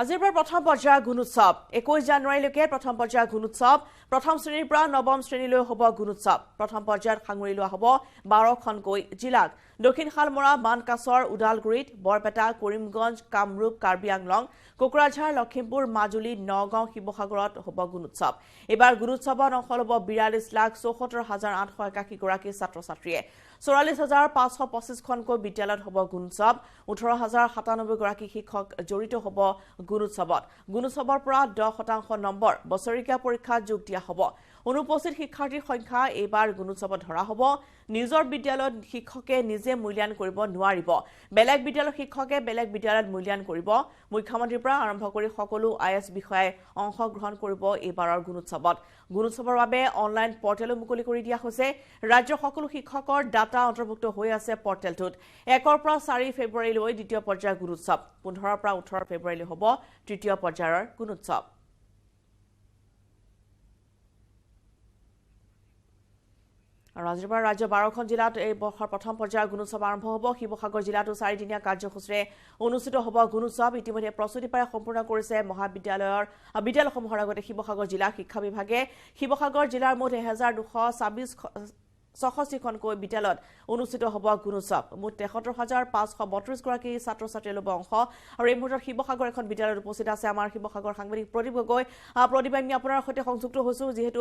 আজিৰ পৰা প্ৰথম পৰ্যায়ৰ গুণোৎসৱ 21 জানুৱাৰীলৈকে প্ৰথম পৰ্যায়ৰ গুণোৎসৱ প্ৰথম শ্ৰেণীৰ পৰা নৱম শ্ৰেণীলৈ হ'ব গুণোৎসৱ প্ৰথম পৰ্যায়ত সাঙুৰি লোৱা হ'ব 12খনকৈ জিলাক দক্ষিণ শালমৰা মানকাছৰ উদালগুৰিত বৰপেটা কৰিমগঞ্জ কামৰূপ কাৰ্বি আংলং কোকৰাঝাৰ লখিমপুৰ মাজুলী নগাঁও শিৱসাগৰত হ'ব গুণোৎসৱ এবাৰ গুণোৎসৱত অংশ ল'ব 42,74,881 গৰাকী ছাত্ৰ ছাত্ৰীয়ে 44,525খনকৈ বিদ্যালয়ত হ'ব গুণোৎসৱ 18,097 গৰাকী শিক্ষক জড়িত হ'ব গুণোৎসৱত গুণোৎসৱৰ পৰা 10% নম্বৰ বছৰীয়া পৰীক্ষাত যোগ দিয়া হ'ব অনুপস্থিত শিক্ষাৰ্থীৰ সংখ্যা এইবাৰ গুণোৎসৱত ধৰা হ'ব নিজৰ বিদ্যালয়ত শিক্ষকে নিজে মূল্যায়ন কৰিব নোৱাৰিব বেলেগ বিদ্যালয়ৰ শিক্ষকে বেলেগ বিদ্যালয়ত মূল্যায়ন কৰিব মুখ্যমন্ত্ৰীৰ পৰা আৰম্ভ কৰি সকলো আইএছ বিষয়াই অংশগ্ৰহণ কৰিব এইবাৰৰ গুণোৎসৱৰ বাবে অনলাইন পৰ্টেলো মুকলি কৰি দিয়া হৈছে ৰাজ্যৰ সকলো শিক্ষকৰ ডাটা অন্তৰ্ভুক্ত হৈ আছে পৰ্টেলটোত 1 পৰা 4 ফেব্ৰুৱাৰীলৈ দ্বিতীয় পৰ্যায়ৰ গুণোৎসৱ 15 পৰা 18 ফেব্ৰুৱাৰীলৈ হ'ব তৃতীয় পৰ্যায়ৰ গুণোৎসৱ আৰু আজিৰ পৰা ৰাজ্যৰ 12খন জিলাত এই বৰ্ষৰ প্ৰথম পৰ্যায়ৰ গুণোৎসৱ আৰম্ভ হ'ব শিৱসাগৰ জিলাতো 4 দিনীয়া কাৰ্যসূচীৰে অনুষ্ঠিত হ'ব গুণোৎসৱ ইতিমধ্যে প্ৰস্তুতি প্ৰায় সম্পূৰ্ণ কৰিছে বিদ্যালয়সমূহৰ আগতে শিৱসাগৰ জিলা শিক্ষা বিভাগে শিৱসাগৰ জিলাৰ মুঠ 1266খনকৈ বিদ্যালয়ত অনুষ্ঠিত হ'ব গুণোৎসৱ মুঠ 73,532 গৰাকী ছাত্ৰ ছাত্ৰীয়ে ল'ব অংশ আৰু এই মুহূৰ্তত শিৱসাগৰ এখন বিদ্যালয়ত উপস্থিত আছে আমাৰ শিৱসাগৰ সাংবাদিক প্ৰদীপ গগৈ আমি আপোনাৰ সৈতে সংযুক্ত হৈছো যিহেতু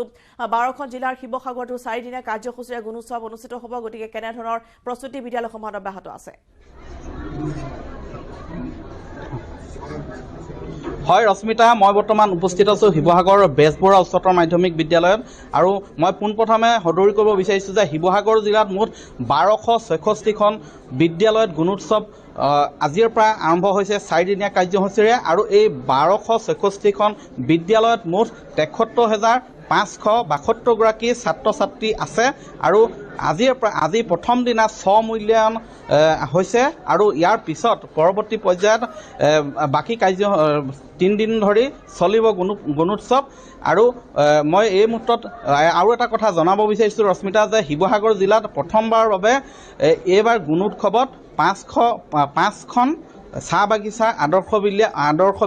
12খন জিলাৰ শিৱসাগৰতো 4 দিনীয়া কাৰ্যসূচীৰে গুণোৎসৱ অনুষ্ঠিত হ'ব গতিকে কেনেধৰণৰ প্ৰস্তুতি বিদ্যালয়সমূহত অব্যাহত আছে হয় ৰশ্মিতা মই বৰ্তমান উপস্থিত আছো শিৱসাগৰ বেজবৰুৱা উচ্চতৰ মাধ্যমিক বিদ্যালয়ত আৰু মই পোনপ্ৰথমে সদৰি কৰিব বিচাৰিছো যে শিৱসাগৰ জিলাত মুঠ 1266খন বিদ্যালয়ত গুণোৎসৱ আজিৰ পৰা আৰম্ভ হৈছে 4 দিনীয়া কাৰ্যসূচীৰে আৰু এই 1266খন বিদ্যালয়ত মুঠ 73,572 গৰাকী ছাত্ৰ ছাত্ৰী আছে আৰু আজি প্ৰথম দিনা স্বমূল্যায়ন হৈছে আৰু ইয়াৰ পিছত পৰৱৰ্তী পৰ্যায়ত বাকী কাৰ্য 3 দিন ধৰি চলিব গুণোৎসৱ আৰু মই এই মুহূৰ্তত আৰু এটা কথা জনাব বিচাৰিছোঁ ৰশ্মিতা যে শিৱসাগৰ জিলাত প্ৰথমবাৰৰ বাবে এইবাৰ গুণোৎসৱত 5খন চাহ বাগিচাৰ আদৰ্শ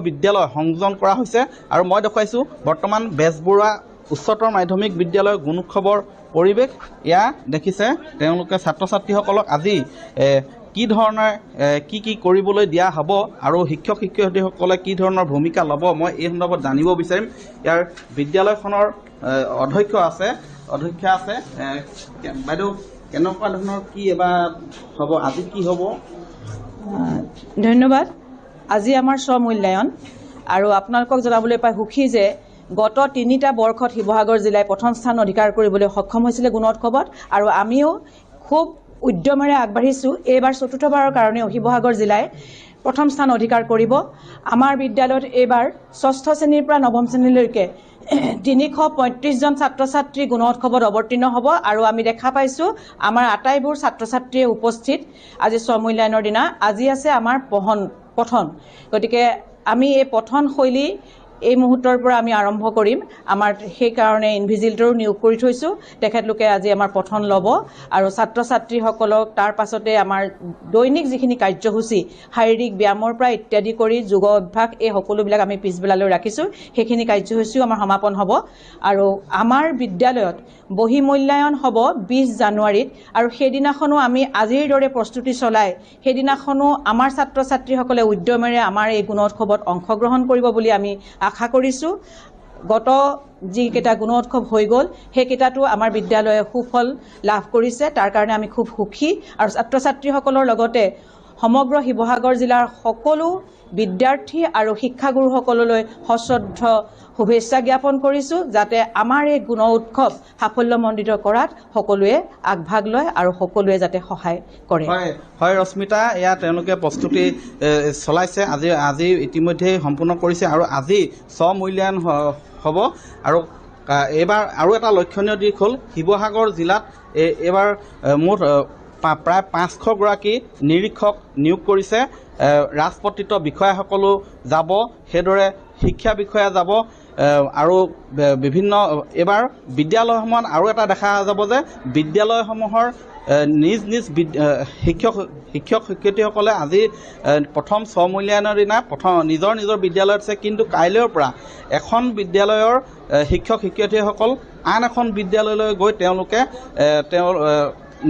বিদ্যালয় সংযোজন কৰা হৈছে আৰু মই দেখুৱাইছোঁ বৰ্তমান বেজবৰুৱা উচ্চতৰ মাধ্যমিক বিদ্যালয়ৰ গুণোৎসৱৰ পৰিৱেশ এয়া দেখিছে তেওঁলোকে ছাত্ৰ ছাত্ৰীসকলক আজি কি ধৰণৰ কি কৰিবলৈ দিয়া হ'ব আৰু শিক্ষক শিক্ষয়িত্ৰীসকলে কি ধৰণৰ ভূমিকা ল'ব মই এই সন্দৰ্ভত জানিব বিচাৰিম ইয়াৰ বিদ্যালয়খনৰ অধ্যক্ষা আছে বাইদেউ কেনেকুৱা ধৰণৰ কি এবাৰ হ'ব আজি কি হ'ব ধন্যবাদ আজি আমাৰ স্বমূল্যায়ন আৰু আপোনালোকক জনাবলৈ পাই সুখী যে গত 3টা বৰ্ষত শিৱসাগৰ জিলাই প্ৰথম স্থান অধিকাৰ কৰিবলৈ সক্ষম হৈছিলে গুণোৎসৱত আৰু আমিও খুব উদ্যমেৰে আগবাঢ়িছোঁ এইবাৰ চতুৰ্থবাৰৰ কাৰণেও শিৱসাগৰ জিলাই প্ৰথম স্থান অধিকাৰ কৰিব আমাৰ বিদ্যালয়ত এইবাৰ 6ষ্ঠ শ্ৰেণীৰ পৰা নৱম শ্ৰেণীলৈকে 335 জন ছাত্ৰ ছাত্ৰী গুণোৎসৱত অৱতীৰ্ণ হ'ব আৰু আমি দেখা পাইছোঁ আমাৰ আটাইবোৰ ছাত্ৰ ছাত্ৰীয়ে উপস্থিত আজি স্বমূল্যায়নৰ দিনা আজি আছে আমাৰ পঠন গতিকে আমি এই পঠন শৈলী এই মুহূৰ্তৰ পৰা আমি আৰম্ভ কৰিম আমাৰ সেই কাৰণে ইনভিজিলেটৰো নিয়োগ কৰি থৈছোঁ তেখেতলোকে আজি আমাৰ পঠন ল'ব আৰু ছাত্ৰ ছাত্ৰীসকলক তাৰ পাছতে আমাৰ দৈনিক যিখিনি কাৰ্যসূচী শাৰীৰিক ব্যায়ামৰ পৰা ইত্যাদি কৰি যোগ অভ্যাস এই সকলোবিলাক আমি পিছবেলালৈ ৰাখিছোঁ সেইখিনি কাৰ্যসূচীও আমাৰ সমাপন হ'ব আৰু আমাৰ বিদ্যালয়ত বহি মূল্যায়ন হ'ব 20 জানুৱাৰীত আৰু সেইদিনাখনো আমি আজিৰ দৰে প্ৰস্তুতি চলাই সেইদিনাখনো আমাৰ ছাত্ৰ ছাত্ৰীসকলে উদ্যমেৰে আমাৰ এই গুণোৎসৱত অংশগ্ৰহণ কৰিব বুলি আমি আশা কৰিছোঁ গত যিকেইটা গুণোৎসৱ হৈ গ'ল সেইকেইটাতো আমাৰ বিদ্যালয়ে সুফল লাভ কৰিছে তাৰ কাৰণে আমি খুব সুখী আৰু ছাত্ৰ ছাত্ৰীসকলৰ লগতে সমগ্ৰ শিৱসাগৰ জিলাৰ সকলো বিদ্যাৰ্থী আৰু শিক্ষাগুৰুসকললৈ সশ্ৰদ্ধ শুভেচ্ছা জ্ঞাপন কৰিছোঁ যাতে আমাৰ এই গুণ উৎসৱ সাফল্যমণ্ডিত কৰাত সকলোৱে আগভাগ লয় আৰু সকলোৱে যাতে সহায় কৰে হয় ৰশ্মিতা এয়া তেওঁলোকে প্ৰস্তুতি চলাইছে আজি ইতিমধ্যে সম্পূৰ্ণ কৰিছে আৰু আজি স্বমূল্যায়ন হ'ব আৰু এইবাৰ আৰু এটা লক্ষণীয় দিশ হ'ল শিৱসাগৰ জিলাত এইবাৰ মুঠ প্ৰায় 500 গৰাকী নিৰীক্ষক নিয়োগ কৰিছে ৰাজপত্ৰিত বিষয়াসকলো যাব সেইদৰে শিক্ষা বিষয়া যাব আৰু বিভিন্ন এবাৰ বিদ্যালয়সমূহত আৰু এটা দেখা যাব যে বিদ্যালয়সমূহৰ নিজ নিজ শিক্ষক শিক্ষয়িত্ৰীসকলে আজি প্ৰথম স্বমূল্যায়নৰ দিনা নিজৰ নিজৰ বিদ্যালয়ত আছে, কিন্তু কাইলৈৰ পৰা এখন বিদ্যালয়ৰ শিক্ষক শিক্ষয়িত্ৰীসকল আন এখন বিদ্যালয়লৈ গৈ তেওঁলোকে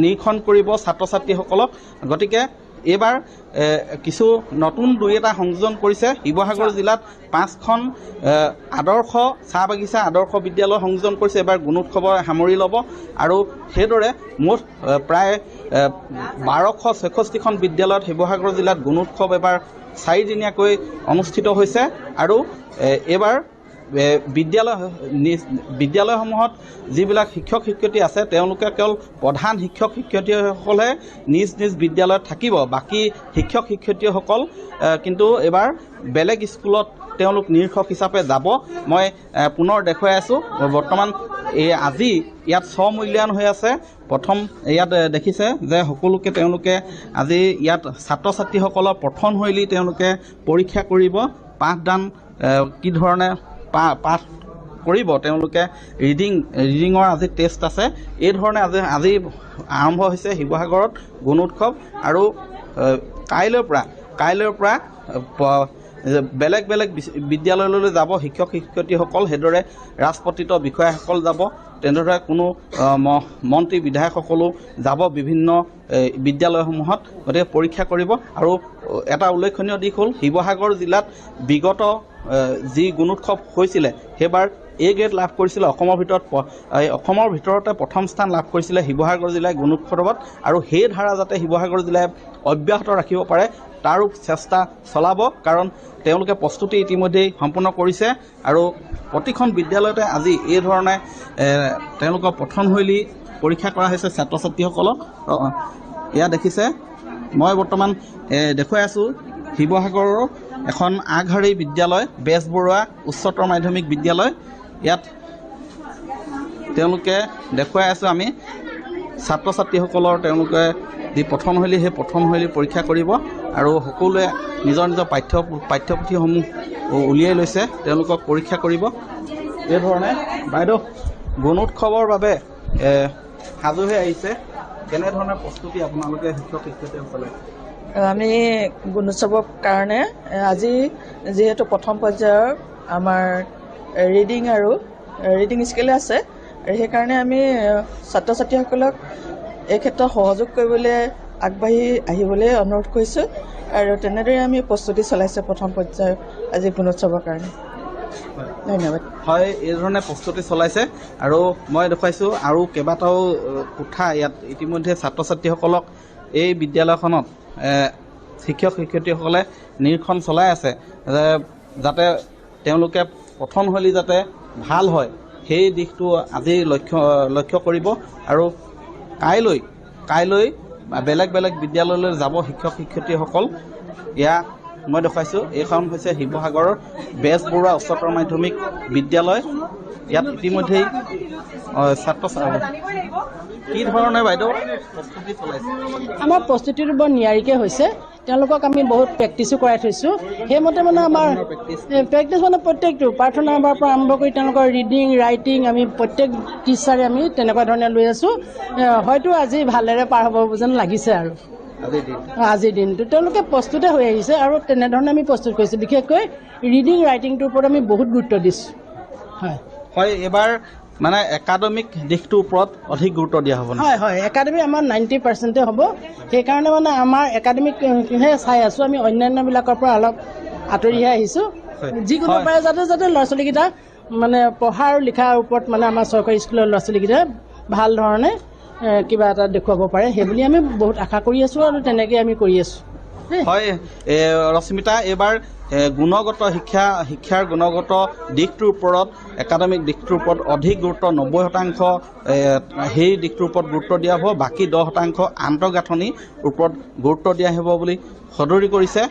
নিৰীক্ষণ কৰিব ছাত্ৰ ছাত্ৰীসকলক। গতিকে এইবাৰ কিছু নতুন 2-এটা সংযোজন কৰিছে। শিৱসাগৰ জিলাত 5খন আদৰ্শ চাহ বাগিচা আদৰ্শ বিদ্যালয় সংযোজন কৰিছে। এবাৰ গুণোৎসৱৰ সামৰি ল'ব আৰু সেইদৰে মুঠ প্ৰায় 1266খন বিদ্যালয়ত শিৱসাগৰ জিলাত গুণোৎসৱ এবাৰ 4 দিনীয়াকৈ অনুষ্ঠিত হৈছে। আৰু এইবাৰ বিদ্যালয়সমূহত যিবিলাক শিক্ষক শিক্ষয়িত্ৰী আছে তেওঁলোকে কেৱল প্ৰধান শিক্ষক শিক্ষয়িত্ৰীসকলে নিজ নিজ বিদ্যালয়ত থাকিব, বাকী শিক্ষক শিক্ষয়িত্ৰীসকল কিন্তু এইবাৰ বেলেগ স্কুলত তেওঁলোক নিৰীক্ষক হিচাপে যাব। মই পুনৰ দেখুৱাই আছোঁ, বৰ্তমান আজি ইয়াত স্বমূল্যায়ন হৈ আছে। প্ৰথম ইয়াত দেখিছে যে সকলোকে তেওঁলোকে আজি ইয়াত ছাত্ৰ ছাত্ৰীসকলৰ পঠনশৈলী তেওঁলোকে পৰীক্ষা কৰিব, পাঠদান কি ধৰণে পাঠ কৰিব তেওঁলোকে, ৰিডিঙৰ আজি টেষ্ট আছে। এই ধৰণে আজি আৰম্ভ হৈছে শিৱসাগৰত গুণোৎসৱ। আৰু কাইলৈৰ পৰা বেলেগ বেলেগ বিদ্যালয়লৈ যাব শিক্ষক শিক্ষয়িত্ৰীসকল, সেইদৰে ৰাজপত্ৰিত বিষয়াসকল যাব, তেনেদৰে কোনো মন্ত্ৰী বিধায়কসকলো যাব বিভিন্ন বিদ্যালয়সমূহত, গতিকে পৰীক্ষা কৰিব। আৰু এটা উল্লেখনীয় দিশ হ'ল শিৱসাগৰ জিলাত বিগত যি গুণোৎসৱ হৈছিলে সেইবাৰ A গ্ৰেড লাভ কৰিছিলে। অসমৰ ভিতৰতে প্ৰথম স্থান লাভ কৰিছিলে শিৱসাগৰ জিলাই গুণোৎসৱত, আৰু সেই ধাৰা যাতে শিৱসাগৰ জিলাই অব্যাহত ৰাখিব পাৰে তাৰো চেষ্টা চলাব, কাৰণ তেওঁলোকে প্ৰস্তুতি ইতিমধ্যেই সম্পূৰ্ণ কৰিছে। আৰু প্ৰতিখন বিদ্যালয়তে আজি এই ধৰণে তেওঁলোকৰ পঠনশৈলী পৰীক্ষা কৰা হৈছে ছাত্ৰ ছাত্ৰীসকলক। এয়া দেখিছে, মই বৰ্তমান দেখুৱাই আছোঁ শিৱসাগৰৰ এখন আগশাৰী বিদ্যালয় বেজবৰুৱা উচ্চতৰ মাধ্যমিক বিদ্যালয়। ইয়াত তেওঁলোকে দেখুৱাই আছোঁ আমি ছাত্ৰ ছাত্ৰীসকলৰ তেওঁলোকে যি পঠনশৈলী সেই পঠনশৈলী পৰীক্ষা কৰিব, আৰু সকলোৱে নিজৰ নিজৰ পাঠ্যপুথিসমূহ উলিয়াই লৈছে, তেওঁলোকক পৰীক্ষা কৰিব। এই ধৰণে বাইদেউ গুণোৎসৱৰ বাবে সাজু হৈ আহিছে, কেনেধৰণৰ প্ৰস্তুতি আপোনালোকে শিক্ষক শিক্ষয়িত্ৰীসকলে? আমি গুণোৎসৱৰ কাৰণে আজি যিহেতু প্ৰথম পৰ্যায়ৰ আমাৰ ৰিডিং স্কিল আছে, সেইকাৰণে আমি ছাত্ৰ ছাত্ৰীসকলক এই ক্ষেত্ৰত সহযোগ কৰিবলৈ আগবাঢ়ি আহিবলৈ অনুৰোধ কৰিছোঁ, আৰু তেনেদৰে আমি প্ৰস্তুতি চলাইছোঁ প্ৰথম পৰ্যায়ৰ আজি গুণোৎসৱৰ কাৰণে। ধন্যবাদ। হয়, এই ধৰণে প্ৰস্তুতি চলাইছে, আৰু মই দেখুৱাইছোঁ আৰু কেইবাটাও কোঠা ইয়াত ইতিমধ্যে ছাত্ৰ ছাত্ৰীসকলক এই বিদ্যালয়খনত শিক্ষক শিক্ষয়িত্ৰীসকলে নিৰীক্ষণ চলাই আছে, যাতে তেওঁলোকে পঠনশৈলী যাতে ভাল হয় সেই দিশটো আজি লক্ষ্য কৰিব। আৰু কাইলৈ বেলেগ বেলেগ বিদ্যালয়লৈ যাব শিক্ষক শিক্ষয়িত্ৰীসকল। এয়া মই দেখুৱাইছোঁ, এইখন হৈছে শিৱসাগৰৰ বেজবৰুৱা উচ্চতৰ মাধ্যমিক বিদ্যালয়। ইয়াত ইতিমধ্যেই কি ধৰণে বাইদেউ প্ৰস্তুতি চলাইছে? আমাৰ প্ৰস্তুতিটো বৰ নিয়াৰিকৈ হৈছে, তেওঁলোকক আমি বহুত প্ৰেক্টিছো কৰাই থৈছোঁ। সেইমতে মানে আমাৰ প্ৰেক্টিছ মানে প্ৰত্যেকটো প্ৰাৰ্থনাৰ পৰা আৰম্ভ কৰি তেওঁলোকৰ ৰিডিং ৰাইটিং আমি প্ৰত্যেক টিচাৰে আমি তেনেকুৱা ধৰণে লৈ আছোঁ। হয়তো আজি ভালেৰে পাৰ হ'ব যেন লাগিছে। আৰু আজিৰ দিনটো তেওঁলোকে প্ৰস্তুতে হৈ আহিছে, আৰু তেনেধৰণে আমি প্ৰস্তুত কৰিছোঁ। বিশেষকৈ ৰিডিং ৰাইটিংটোৰ ওপৰত আমি বহুত গুৰুত্ব দিছোঁ। হয়, এইবাৰ মানে একাডেমিক দিশটোৰ ওপৰত অধিক গুৰুত্ব দিয়া হ'ব। হয়, একাডেমি আমাৰ 90% হ'ব। সেইকাৰণে মানে আমাৰ একাডেমিকহে চাই আছোঁ, আমি অন্যান্যবিলাকৰ পৰা অলপ আঁতৰিহে আহিছোঁ। যিকোনো পাৰে যাতে ল'ৰা ছোৱালীকেইটা মানে পঢ়া আৰু লিখাৰ ওপৰত মানে আমাৰ চৰকাৰী স্কুলৰ ল'ৰা ছোৱালীকেইটা ভাল ধৰণে কিবা এটা দেখুৱাব পাৰে, সেইবুলি আমি বহুত আশা কৰি আছোঁ, আৰু তেনেকৈ আমি কৰি আছোঁ। হয় ৰশ্মিতা, এইবাৰ গুণগত শিক্ষাৰ গুণগত দিশটোৰ ওপৰত একাডেমিক দিশটোৰ ওপৰত অধিক গুৰুত্ব 90% সেই দিশটোৰ ওপৰত গুৰুত্ব দিয়া হ'ব, বাকী 10% আন্তঃগাঁথনিৰ ওপৰত গুৰুত্ব দিয়া হ'ব বুলি সদৰি কৰিছে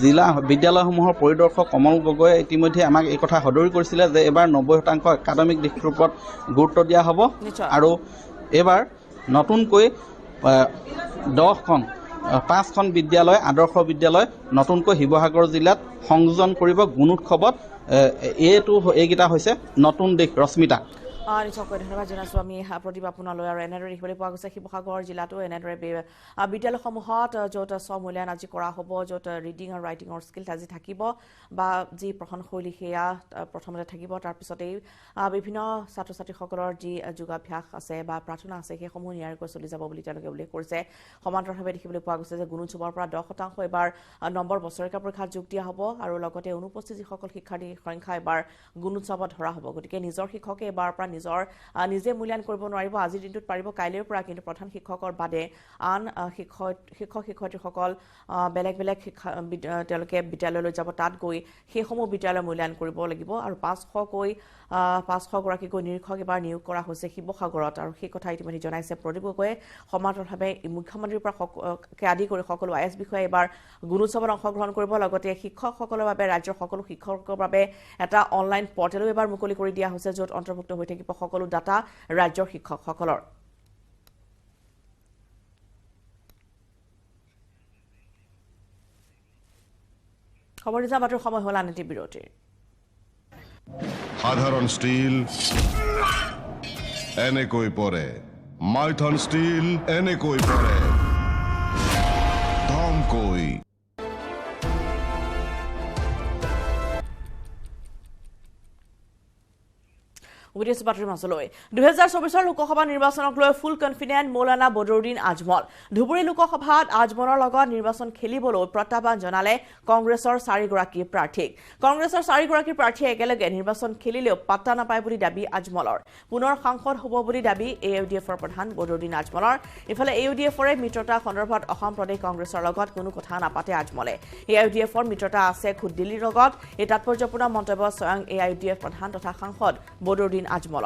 জিলা বিদ্যালয়সমূহৰ পৰিদৰ্শক কমল গগৈয়ে। ইতিমধ্যে আমাক এই কথা সদৰি কৰিছিলে যে এইবাৰ 90% একাডেমিক দিশটোৰ ওপৰত গুৰুত্ব দিয়া হ'ব, আৰু এইবাৰ নতুনকৈ 5খন বিদ্যালয় আদৰ্শ বিদ্যালয় নতুনকৈ শিৱসাগৰ জিলাত সংযোজন কৰিব গুণোৎসৱত। এইকেইটা হৈছে নতুন দিশ। ৰশ্মিতা, নিশ্চয়কৈ ধন্যবাদ জনাইছোঁ আমি প্ৰতিভা আপোনালৈ আৰু এনেদৰে দেখিবলৈ পোৱা গৈছে শিৱসাগৰ জিলাতো এনেদৰে বিদ্যালয়সমূহত য'ত স্বমূল্যায়ন আজি কৰা হ'ব য'ত ৰিডিং আৰু ৰাইটিঙৰ স্কিল আজি থাকিব বা যি পঠনশৈলী সেয়া প্ৰথমতে থাকিব তাৰপিছতেই বিভিন্ন ছাত্ৰ ছাত্ৰীসকলৰ যি যোগাভ্যাস আছে বা প্ৰাৰ্থনা আছে সেইসমূহ নিয়াৰিকৈ চলি যাব বুলি তেওঁলোকে উল্লেখ কৰিছে সমান্তৰালভাৱে দেখিবলৈ পোৱা গৈছে যে গুণোৎসৱৰ পৰা 10% এবাৰ নম্বৰ বছৰেকীয়া পৰীক্ষাত যোগ দিয়া হ'ব আৰু লগতে অনুপস্থিত যিসকল শিক্ষাৰ্থীৰ সংখ্যা এবাৰ গুণোৎসৱত ধৰা হ'ব গতিকে নিজৰ শিক্ষকে এবাৰ পৰা নিজে মূল্যায়ন কৰিব নোৱাৰিব আজিৰ দিনটোত পাৰিব কাইলৈৰ পৰা কিন্তু প্ৰধান শিক্ষকৰ বাদে আন শিক্ষক-শিক্ষয়িত্ৰীসকল বেলেগ বেলেগ তেওঁলোকে বিদ্যালয়লৈ যাব তাত গৈ সেইসমূহ বিদ্যালয় মূল্যায়ন কৰিব লাগিব আৰু 500গৰাকীকৈ নিৰীক্ষক এবাৰ নিয়োগ কৰা হৈছে শিৱসাগৰত আৰু সেই কথা ইতিমধ্যে জনাইছে প্ৰদীপ গগৈয়ে সমান্তৰালভাৱে মুখ্যমন্ত্ৰীৰ পৰা আদি কৰি সকলো আইএছ বিষয়াই এবাৰ গুণোৎসৱত অংশগ্ৰহণ কৰিব লগতে শিক্ষকসকলৰ বাবে ৰাজ্যৰ সকলো শিক্ষকৰ বাবে এটা অনলাইন পৰ্টেলো এবাৰ মুকলি কৰি দিয়া হৈছে য'ত অন্তৰ্ভুক্ত হৈ থাকিব সকলো ডাটা ৰাজ্যৰ শিক্ষকসকলৰ খবৰ দিছা মাত্ৰ সময় হ'ল আনটি বিৰতিৰ সাধাৰণ স্টিল এনেকৈ পৰে মাইথন স্টিল এনেকৈ পৰে ধমকৈ উদ্দেশ্য বাতৰি মাছলৈ 2024 লোকসভা নিৰ্বাচনক লৈ ফুল কনফিডেন্ট মৌলানা বদৰুদ্দিন আজমল ধুবুৰী লোকসভাত আজমলৰ লগত নিৰ্বাচন খেলিবলৈ প্ৰত্যাহ্বান জনালে কংগ্ৰেছৰ 4গৰাকী প্ৰাৰ্থীক কংগ্ৰেছৰ 4গৰাকী প্ৰাৰ্থীয়ে একেলগে নিৰ্বাচন খেলিলেও পাত্তা নাপায় বুলি দাবী আজমলৰ পুনৰ সাংসদ হ'ব বুলি দাবী এইউডিএফৰ প্ৰধান বদৰুদ্দিন আজমলৰ ইফালে এইউডিএফৰে মিত্ৰতা সন্দৰ্ভত অসম প্ৰদেশ কংগ্ৰেছৰ লগত কোনো কথা নাপাতে আজমলে এইউডিএফৰ মিত্ৰতা আছে খুদ দিল্লীৰ লগত এই তাৎপৰ্যপূৰ্ণ মন্তব্য স্বয়ং এইউডিএফ প্ৰধান তথা সাংসদ বদৰুদ্দিন আজমলৰ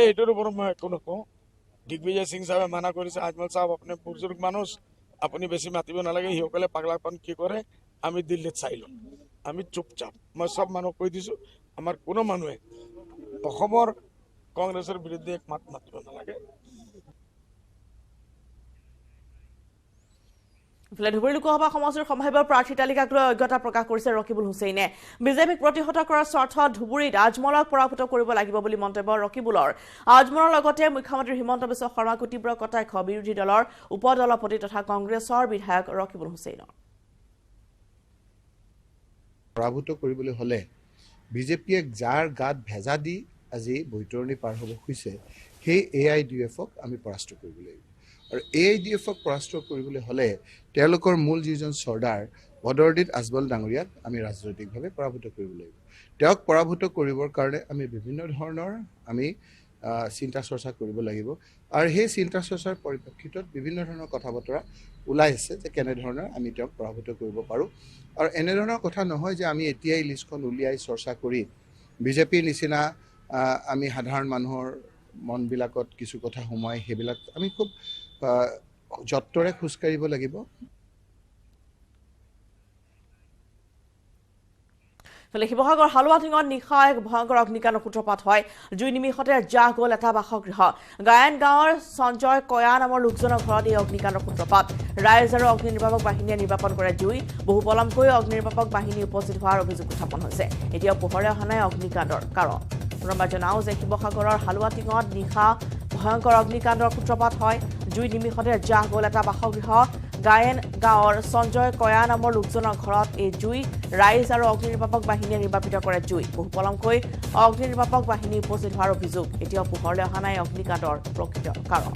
এইটোৰ ওপৰত মই একো নকওঁ দিগ্বিজয় সিং সাহেবে মানা কৰিছে আজমল সাহেব আপুনি বুজুৰ্গ মানুহ আপুনি বেছি মাতিব নালাগে সিসকলে পাগলাপন কি কৰে আমি দিল্লীত চাই লম আমি চুপচাপ মই সব মানুহ কৈ দিছো আমাৰ কোনো মানুহে অসমৰ কংগ্ৰেছৰ বিৰুদ্ধে এক মাত মাতিব নালাগে ধুবুৰী লোকসভা সমষ্টিৰ সম্ভাৱ্য প্ৰাৰ্থী তালিকাক লৈ অজ্ঞতা প্ৰকাশ কৰিছে ৰকিবুল হুছেইনে বিজেপিক প্ৰতিহত কৰাৰ স্বাৰ্থত ধুবুৰীত আজমলক পৰাভূত কৰিব লাগিব বুলি মন্তব্য ৰকিবুলৰ আজমলৰ লগতে মুখ্যমন্ত্ৰী হিমন্ত বিশ্ব শৰ্মাকো তীব্ৰ কটাক্ষ বিৰোধী দলৰ উপদলপতি তথা কংগ্ৰেছৰ বিধায়ক ৰকিবুল হুছেইনৰ পৰাভূত কৰিবলৈ হলে বিজেপিয়ে যাৰ গাত ভেজা দি আজি বৈতৰণি পাৰ হ'ব খুজিছে সেই এআইডিএফক আমি পৰাস্ত কৰিব লাগিব আৰু এআইডিএফক পৰাস্ত কৰিবলৈ হলে তেওঁলোকৰ মূল যিজন চৰ্দাৰ বদৰুদ্দিন আজমল ডাঙৰীয়াক আমি ৰাজনৈতিকভাৱে পৰাভূত কৰিব লাগিব তেওঁক পৰাভূত কৰিবৰ কাৰণে আমি বিভিন্ন ধৰণৰ আমি চিন্তা চৰ্চা কৰিব লাগিব আৰু সেই চিন্তা চৰ্চাৰ পৰিপ্ৰেক্ষিতত বিভিন্ন ধৰণৰ কথা বতৰা ওলাই আছে যে কেনেধৰণৰ আমি তেওঁক পৰাভূত কৰিব পাৰোঁ আৰু এনেধৰণৰ কথা নহয় যে আমি এতিয়াই লিষ্টখন উলিয়াই চৰ্চা কৰি বিজেপিৰ নিচিনা আমি সাধাৰণ মানুহৰ মনবিলাকত কিছু কথা সোমাই সেইবিলাক আমি খুব যত্নৰে খোজকাঢ়িব লাগিব শিৱসাগৰ হালুৱাটিঙত নিশা এক ভয়ংকৰ অগ্নিকাণ্ডৰ সূত্ৰপাত হয় জুই নিমিষতে জাহ গ'ল এটা বাসগৃহ গায়ন গাঁৱৰ সঞ্জয় কয়া নামৰ লোকজনৰ ঘৰত এই অগ্নিকাণ্ডৰ সূত্ৰপাত ৰাইজ আৰু অগ্নি নিৰ্বাপক বাহিনীয়ে নিৰ্বাপন কৰে জুই বহু পলমকৈ অগ্নি নিৰ্বাপক বাহিনী উপস্থিত হোৱাৰ অভিযোগ উত্থাপন হৈছে এতিয়াও পোহৰে অহা নাই অগ্নিকাণ্ডৰ কাৰণ পুনৰবাৰ জনাওঁ যে শিৱসাগৰৰ হালুৱাটিঙত নিশা ভয়ংকৰ অগ্নিকাণ্ডৰ সূত্ৰপাত হয় জুই নিমিষতে জাহ গ'ল এটা বাসগৃহ গায়ন গাঁৱৰ সঞ্জয় কয়া নামৰ লোকজনৰ ঘৰত এই জুই ৰাইজ আৰু অগ্নি নিৰ্বাপক বাহিনীয়ে নিৰ্বাপিত কৰে জুই বহু পলমকৈ অগ্নি নিৰ্বাপক বাহিনী উপস্থিত হোৱাৰ অভিযোগ এতিয়াও পোহৰলৈ অহা নাই অগ্নিকাণ্ডৰ প্ৰকৃত কাৰণ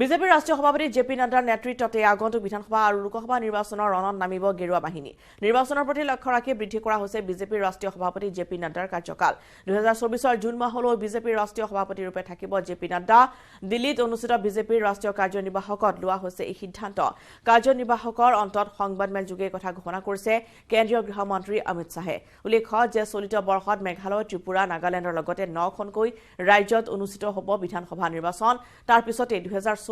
বিজেপিৰ ৰাষ্ট্ৰীয় সভাপতি জেপি নাড্ডাৰ নেতৃত্বতে আগন্তুক বিধানসভা আৰু লোকসভা নিৰ্বাচনৰ ৰণত নামিব গেৰুৱা বাহিনী নিৰ্বাচনৰ প্ৰতি লক্ষ্য ৰাখি বৃদ্ধি কৰা হৈছে বিজেপিৰ ৰাষ্ট্ৰীয় সভাপতি জেপি নাড্ডাৰ কাৰ্যকাল 2024 জুন মাহলৈ বিজেপিৰ ৰাষ্ট্ৰীয় সভাপতি ৰূপে থাকিব জেপি নাড্ডা দিল্লীত অনুষ্ঠিত বিজেপিৰ ৰাষ্ট্ৰীয় কাৰ্যনিৰ্বাহকত লোৱা হৈছে এই সিদ্ধান্ত কাৰ্যনিৰ্বাহকৰ অন্তত সংবাদমেল যোগে কথা ঘোষণা কৰিছে কেন্দ্ৰীয় গৃহমন্ত্ৰী অমিত শাহে উল্লেখ্য যে চলিত বৰ্ষত মেঘালয় ত্ৰিপুৰা নাগালেণ্ডৰ লগতে 9খনকৈ ৰাজ্যত অনুষ্ঠিত হ'ব বিধানসভা নিৰ্বাচন তাৰ পিছতে 2024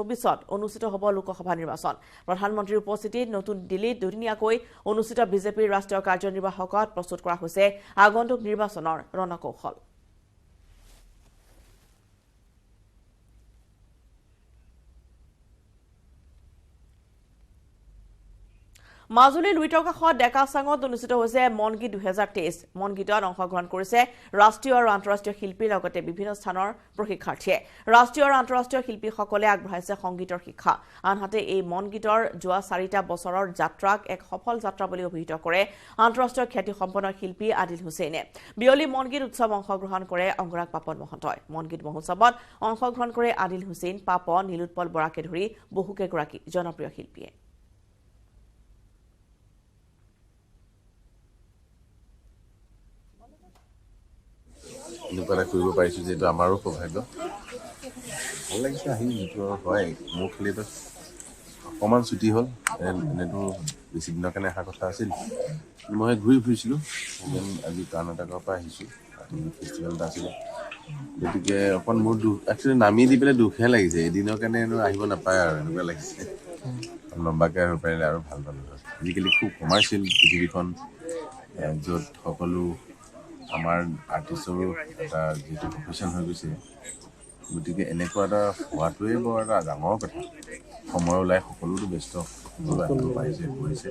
অনুষ্ঠিত হ'ব লোকসভা নিৰ্বাচন প্ৰধানমন্ত্ৰীৰ উপস্থিতিত নতুন দিল্লীত দুদিনীয়াকৈ অনুষ্ঠিত বিজেপিৰ ৰাষ্ট্ৰীয় কাৰ্যনিৰ্বাহকত প্ৰস্তুত কৰা হৈছে আগন্তুক নিৰ্বাচনৰ ৰণকৌশল মাজুলী লুইতৰ কাষত ডেকাচাঙত অনুষ্ঠিত হৈছে মনগীত 2023 মনগীতত অংশগ্ৰহণ কৰিছে ৰাষ্ট্ৰীয় আৰু আন্তঃৰাষ্ট্ৰীয় শিল্পীৰ লগতে বিভিন্ন স্থানৰ প্ৰশিক্ষাৰ্থীয়ে ৰাষ্ট্ৰীয় আৰু আন্তঃৰাষ্ট্ৰীয় শিল্পীসকলে আগবঢ়াইছে সংগীতৰ শিক্ষা আনহাতে এই মনগীতৰ যোৱা 4টা বছৰৰ যাত্ৰাক এক সফল যাত্ৰা বুলি অভিহিত কৰে আন্তঃৰাষ্ট্ৰীয় খ্যাতিসম্পন্ন শিল্পী আদিল হুছেইনে বিয়লি মনগীত উৎসৱ অংশগ্ৰহণ কৰে অংগৰাগ পাপন মহন্তই মনগীত মহোৎসৱত অংশগ্ৰহণ কৰে আদিল হুছেইন পাপন নীলোৎপল বৰাকে ধৰি বহুকেইগৰাকী জনপ্ৰিয় শিল্পীয়ে এনেকুৱা এটা কৰিব পাৰিছোঁ যিহেতু আমাৰো সৌভাগ্য ভাল লাগিছে আহি যিটো হয় মোৰ খালি এটা অকণমান ছুটি হ'ল এনেতো বেছি দিনৰ কাৰণে অহা কথা আছিল মই ঘূৰি ফুৰিছিলোঁ আজি কৰ্ণাটকৰ পৰা আহিছোঁ ফেষ্টিভেল এটা আছিলে গতিকে অকণ মোৰ দুখ একচুৱেলি নামি দি পেলাই দুখহে লাগিছে এদিনৰ কাৰণে আহিব নাপায় আৰু এনেকুৱা লাগিছে লম্বাকৈ আহিব পাৰিলে আৰু ভাল পালোঁ আজিকালি খুব কমাৰ্চিয়েল পৃথিৱীখন য'ত সকলো আমাৰ আৰ্টিষ্টৰো এটা যিটো প্ৰফেশ্যন হৈ গৈছে গতিকে এনেকুৱা এটা হোৱাটোৱে বৰ এটা ডাঙৰ কথা সময় ওলাই সকলোতো ব্যস্ত আহিব পাৰিছে কৰিছে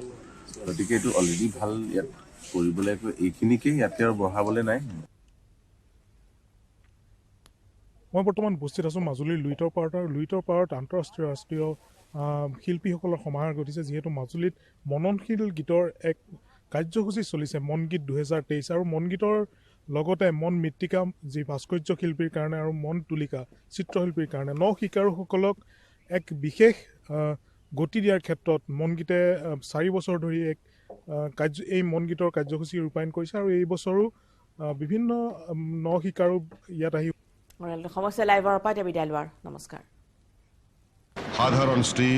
গতিকে এইটো অলৰেডি ভাল ইয়াত কৰিবলৈ এইখিনিকেই ইয়াতকৈ আৰু বঢ়াবলৈ নাই মই বৰ্তমান উপস্থিত আছোঁ মাজুলীৰ লুইতৰ পাৰত আন্তঃৰাষ্ট্ৰীয় ৰাষ্ট্ৰীয় শিল্পীসকলৰ সমাহাৰ ঘটিছে যিহেতু মাজুলীত মননশীল গীতৰ এক কাৰ্যসূচী চলিছে মনগীত 2023 আৰু মনগীতৰ লগতে মন মৃত্তিকা যি ভাস্কৰ্য শিল্পীৰ কাৰণে আৰু মন তুলিকা চিত্ৰশিল্পীৰ কাৰণে শিকাৰুসকলক এক বিশেষ গতি দিয়াৰ ক্ষেত্ৰত মনগীতে 4 বছৰ ধৰি এই মনগীতৰ কাৰ্যসূচী ৰূপায়ণ কৰিছে আৰু এই বছৰো বিভিন্ন শিকাৰু ইয়াত আহি সমস্যা লাইভৰ পৰা বিদায় লোৱাৰ নমস্কাৰ সাধাৰণ ষ্টীল